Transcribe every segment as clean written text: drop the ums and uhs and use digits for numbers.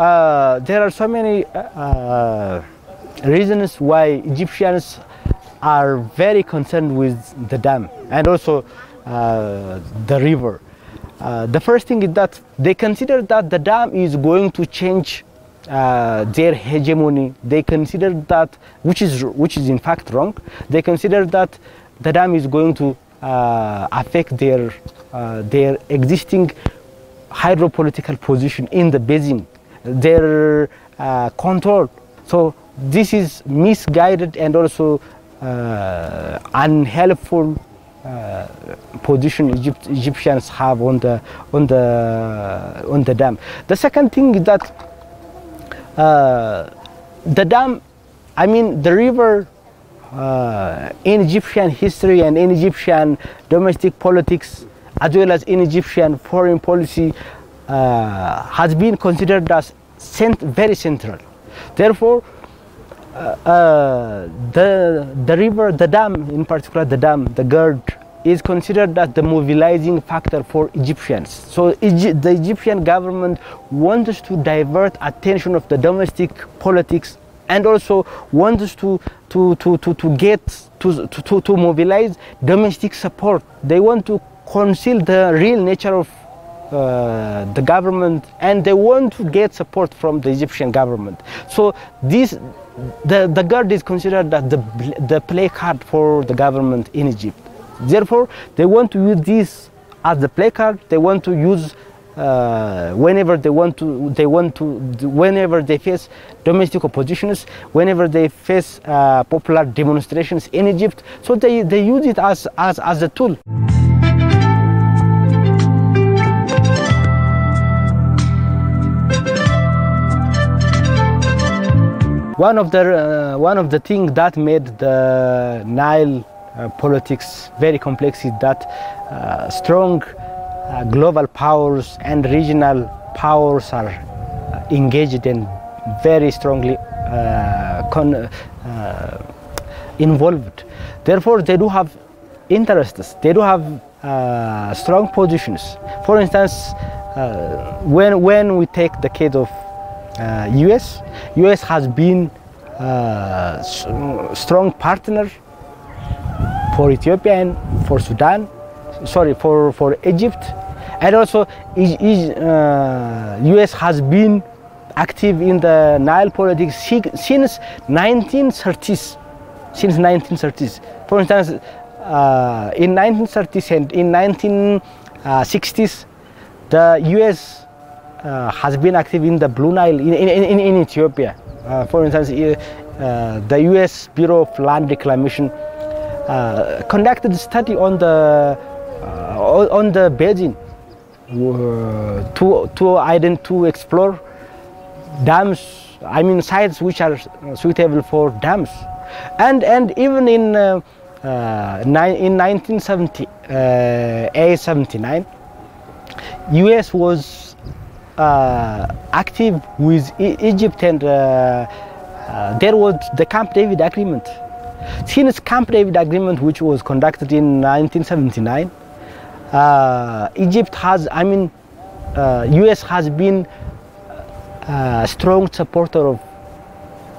there are so many reasons why Egyptians are very concerned with the dam and also the river. The first thing is that they consider that the dam is going to change their hegemony. They consider that, which is in fact wrong. They consider that the dam is going to affect their existing hydropolitical position in the basin, their control. So this is misguided and also unhelpful position Egyptians have on the dam. The second thing is that the dam, I mean the river, in Egyptian history and in Egyptian domestic politics, as well as in Egyptian foreign policy, has been considered as very central. Therefore, the river, the dam, in particular the dam, the GERD, is considered as the mobilizing factor for Egyptians. So the Egyptian government wants to divert attention of the domestic politics and also wants to mobilize domestic support. They want to conceal the real nature of the government, and they want to get support from the Egyptian government. So the GERD is considered as the play card for the government in Egypt. Therefore, they want to use this as the play card. They want to use whenever whenever they face domestic oppositions, whenever they face popular demonstrations in Egypt. So they use it as a tool. One of the things that made the Nile politics very complex is that strong global powers and regional powers are engaged and very strongly involved. Therefore, they do have interests. They do have strong positions. For instance, when we take the case of US has been a strong partner for Ethiopia and for Sudan, for Egypt, and also US has been active in the Nile politics since 1930s. For instance, in 1930s and in 1960s, the US has been active in the Blue Nile in Ethiopia. For instance, the US Bureau of Land Reclamation conducted a study on the basin to explore dams, I mean sites which are suitable for dams, and even in 1978-79, US was active with Egypt, and there was the Camp David Agreement. Since Camp David Agreement, which was conducted in 1979, Egypt has, US has been a strong supporter of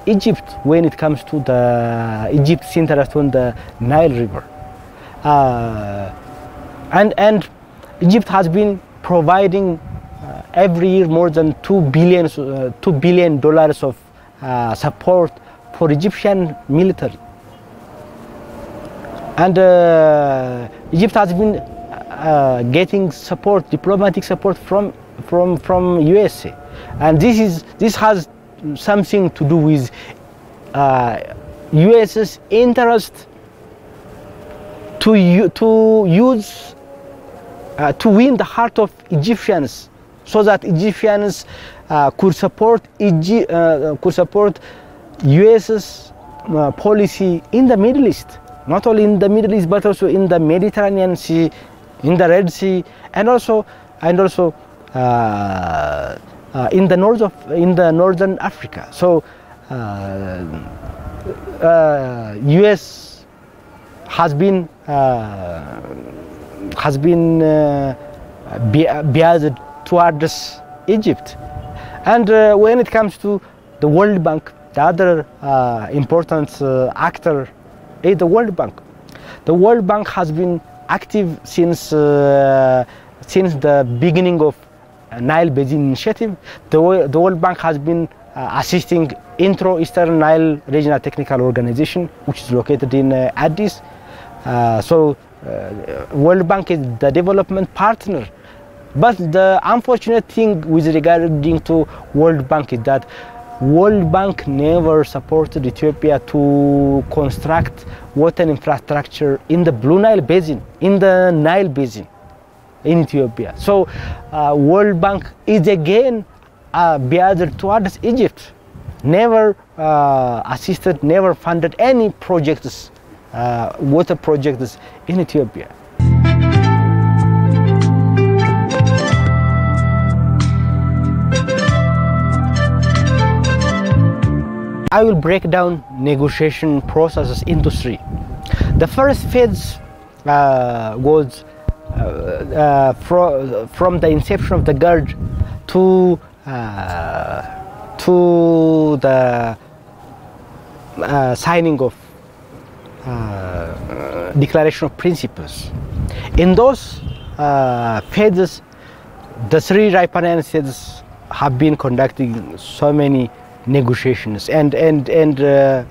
Egypt when it comes to the Egypt's interest on the Nile River, and Egypt has been providing every year more than $2 billion of support for Egyptian military, and Egypt has been getting support, diplomatic support from USA, and this has something to do with US's interest to win the heart of Egyptians, so that Egyptians could support US's policy in the Middle East, not only in the Middle East but also in the Mediterranean Sea, in the Red Sea, and also in the northern Africa. So US has been biased towards Egypt, And when it comes to the World Bank, the other important actor is the World Bank. The World Bank has been active since the beginning of Nile Basin Initiative. The World Bank has been assisting Eastern Nile Regional Technical Organization, which is located in Addis. World Bank is the development partner. But the unfortunate thing with regarding to World Bank is that World Bank never supported Ethiopia to construct water infrastructure in the Blue Nile Basin, in the Nile Basin in Ethiopia. So World Bank is again biased towards Egypt. Never assisted, never funded any projects, water projects in Ethiopia. I will break down negotiation processes into three. The first phase was from the inception of the GERD to the signing of Declaration of Principles. In those phases, the three Raipanan states have been conducting so many negotiations, and the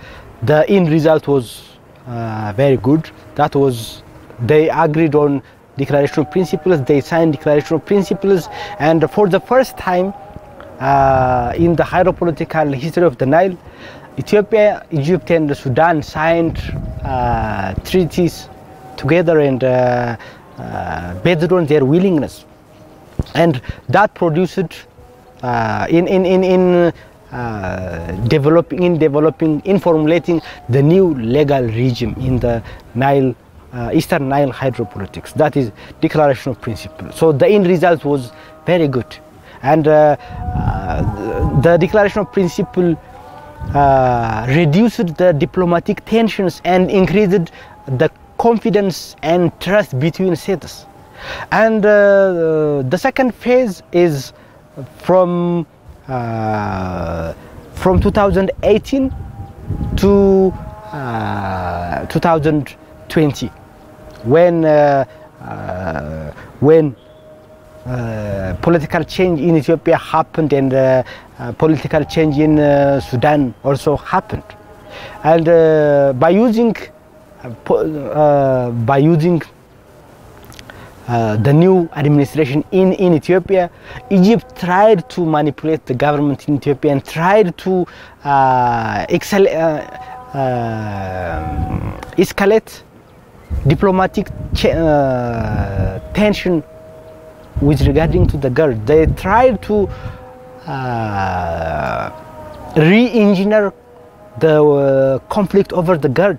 end result was very good. That was, they agreed on Declaration of Principles, they signed Declaration of Principles, and for the first time in the hydropolitical history of the Nile, Ethiopia, Egypt and Sudan signed treaties together and based on their willingness, and that produced in formulating the new legal regime in the Nile, Eastern Nile hydropolitics. That is Declaration of Principles. So the end result was very good, and the Declaration of Principle reduced the diplomatic tensions and increased the confidence and trust between states. And the second phase is from 2018 to 2020, when political change in Ethiopia happened, and political change in Sudan also happened. And by using the new administration in Ethiopia, Egypt tried to manipulate the government in Ethiopia and tried to escalate diplomatic tension with regarding to the GERD. They tried to re-engineer the conflict over the GERD,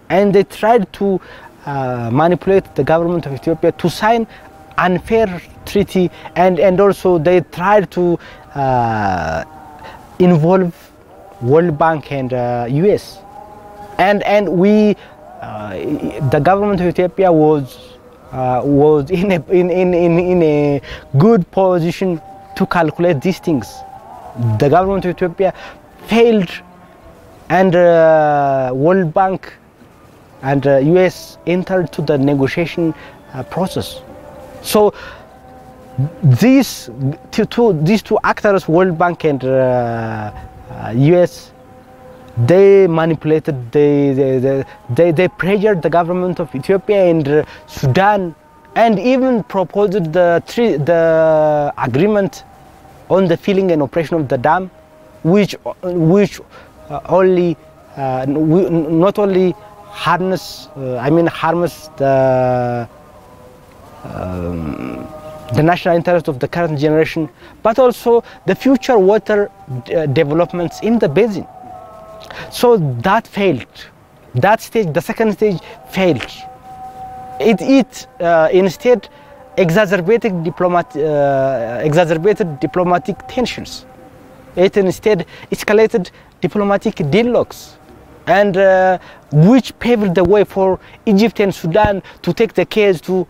and they tried to manipulate the government of Ethiopia to sign unfair treaty, and also they tried to involve World Bank and US, and we the government of Ethiopia was in a good position to calculate these things. The government of Ethiopia failed, and World Bank and US entered to the negotiation process. So these two actors, World Bank and US, they manipulated, they pressured the government of Ethiopia and Sudan, and even proposed the agreement on the filling and operation of the dam, which only not only harms the national interest of the current generation, but also the future water developments in the basin. So that failed. That stage, the second stage, failed. It instead exacerbated diplomatic tensions. It instead escalated diplomatic deadlocks, and which paved the way for Egypt and Sudan to take the case to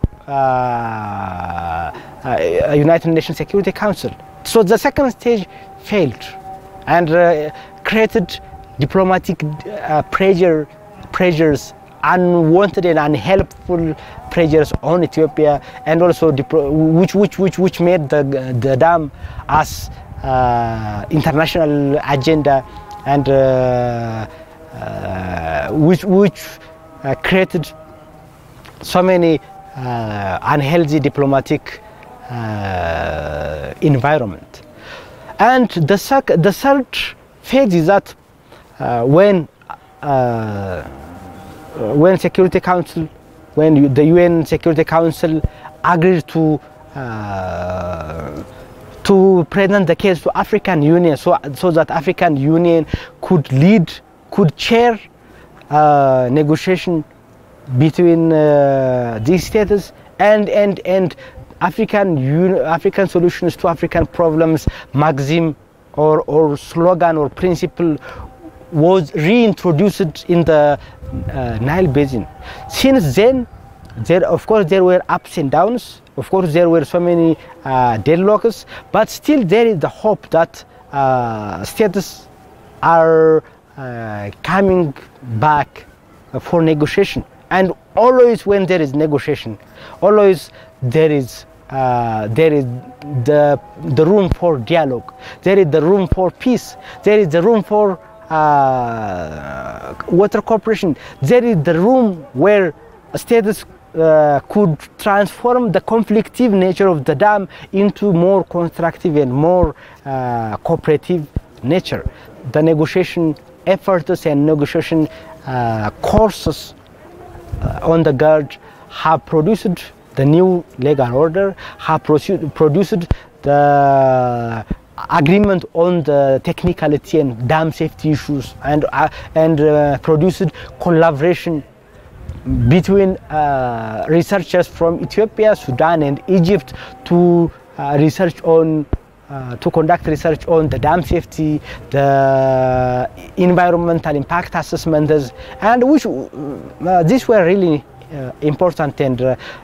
United Nations Security Council. So the second stage failed and created diplomatic pressures, unwanted and unhelpful pressures on Ethiopia, and also which made the dam as international agenda, and which created so many unhealthy diplomatic environment. And the third phase is that when Security Council, when the UN Security Council agreed to present the case to African Union, so that African Union could chair negotiation between these states and African solutions to African problems, maxim or slogan or principle was reintroduced in the Nile Basin. Since then, of course there were ups and downs, of course there were so many deadlocks, but still there is the hope that states are coming back for negotiation. And always when there is negotiation, always there is the room for dialogue, there is the room for peace, there is the room for water cooperation, there is the room where states could transform the conflictive nature of the dam into more constructive and more cooperative nature. The negotiation efforts and negotiation courses on the ground have produced the new legal order, have produced the agreement on the technicality and dam safety issues, and produced collaboration between researchers from Ethiopia, Sudan, and Egypt to conduct research on the dam safety, the environmental impact assessments, and these were really important and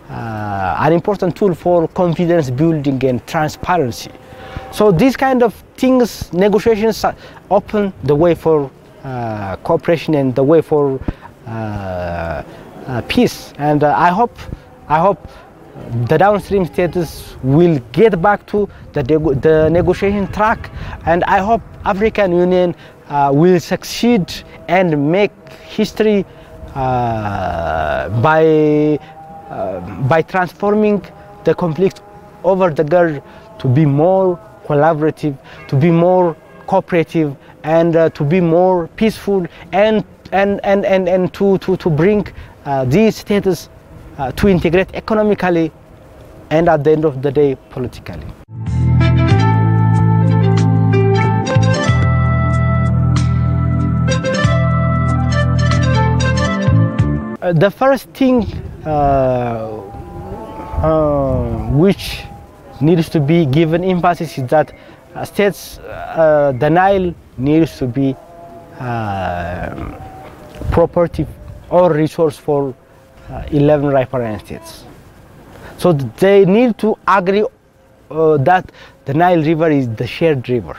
an important tool for confidence building and transparency. So these kind of things, negotiations, open the way for cooperation and the way for peace. And I hope the downstream states will get back to the negotiation track, and I hope African Union will succeed and make history by transforming the conflict over the Gulf to be more collaborative, to be more cooperative, and to be more peaceful, and to bring these states to integrate economically and at the end of the day politically. The first thing which needs to be given emphasis is that states, the Nile needs to be property or resource for 11 riparian states. So they need to agree that the Nile River is the shared river.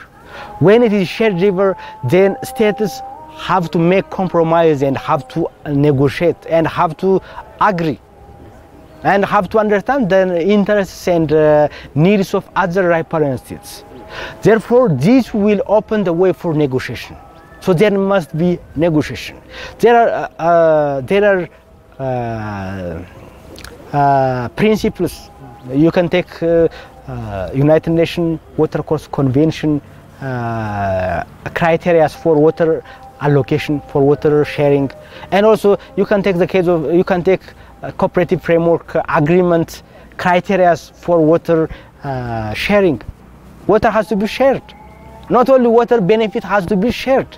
When it is shared river, then states have to make compromise and have to negotiate and have to agree and have to understand the interests and needs of other riparian states. Therefore, this will open the way for negotiation. So there must be negotiation. There are principles. You can take United Nations Water Course Convention criteria for water allocation, for water sharing, and also you can take cooperative framework agreement criteria for water sharing. Water has to be shared. Not only water benefit has to be shared.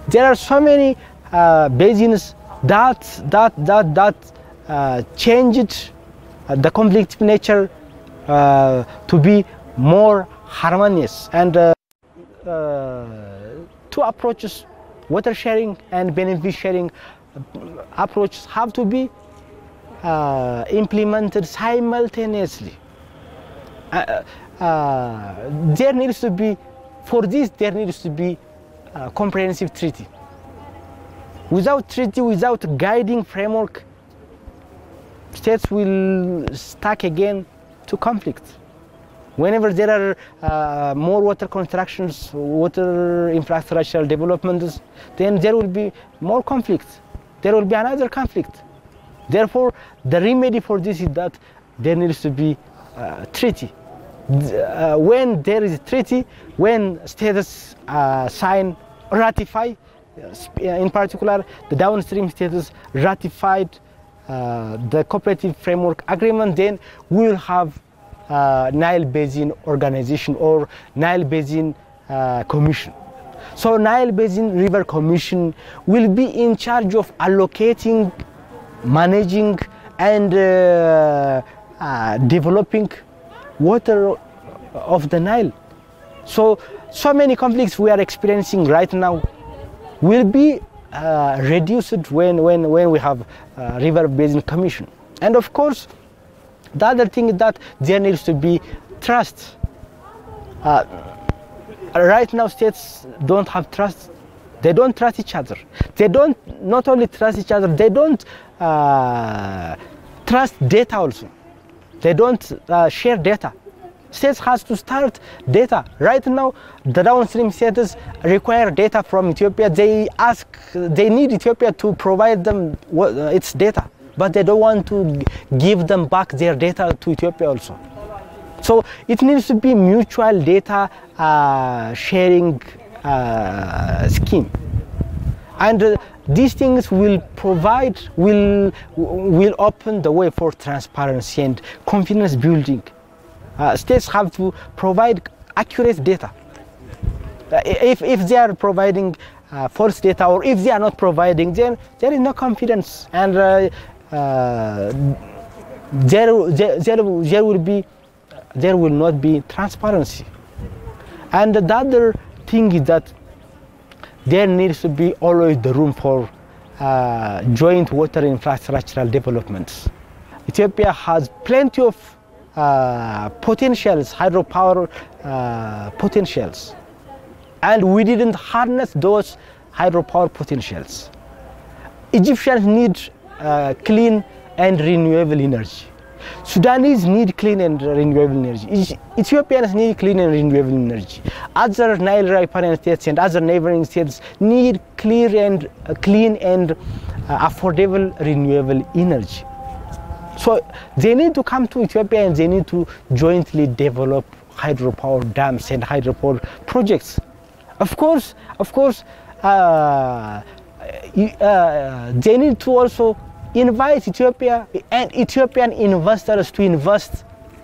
There are so many basins that changed the conflict nature to be more harmonious, and two approaches, water sharing and benefit sharing approaches, have to be implemented simultaneously. There needs to be for this, there needs to be a comprehensive treaty. Without treaty, without guiding framework, states will stuck again to conflict. Whenever there are more water constructions, water infrastructural developments, then there will be more conflicts. There will be another conflict. Therefore, the remedy for this is that there needs to be a treaty. When there is a treaty, when states sign, ratify, in particular, the downstream states ratified the cooperative framework agreement, then we will have Nile Basin Organization or Nile Basin Commission. So Nile Basin River Commission will be in charge of allocating, managing and developing water of the Nile. So many conflicts we are experiencing right now will be reduced when we have River Basin Commission. And of course, the other thing is that there needs to be trust. Right now, states don't have trust. They don't trust each other. They don't not only trust each other, they don't trust data also. They don't share data. States has to start data. Right now, the downstream states require data from Ethiopia. They need Ethiopia to provide them its data, but they don't want to give them back their data to Ethiopia also. So it needs to be mutual data sharing scheme, and these things will open the way for transparency and confidence building. States have to provide accurate data. If they are providing false data, or if they are not providing, then there is no confidence, and there will not be transparency. And the other thing is that there needs to be always the room for joint water infrastructural developments. Ethiopia has plenty of potentials, hydropower potentials, and we didn't harness those hydropower potentials. Egyptians need clean and renewable energy. Sudanese need clean and renewable energy. Ethiopians need clean and renewable energy. Other Nile riparian states and other neighboring states need clean and affordable renewable energy. So they need to come to Ethiopia and they need to jointly develop hydropower dams and hydropower projects. Of course, they need to also invite Ethiopia and Ethiopian investors to invest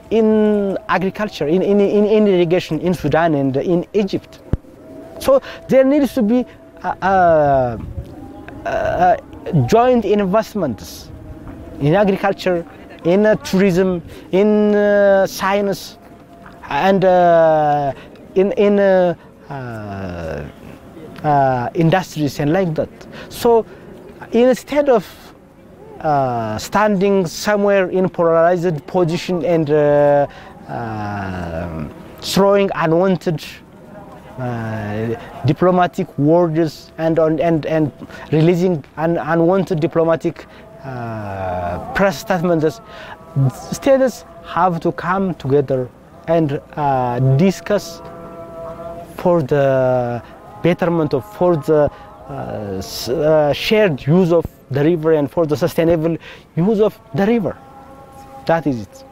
in agriculture, in irrigation in Sudan and in Egypt. So there needs to be joint investments in agriculture, in tourism, in science, and in industries and like that. So instead of standing somewhere in polarized position and throwing unwanted diplomatic words and releasing unwanted diplomatic press statements, states have to come together and discuss for the betterment of, for the shared use of the river and for the sustainable use of the river. That is it.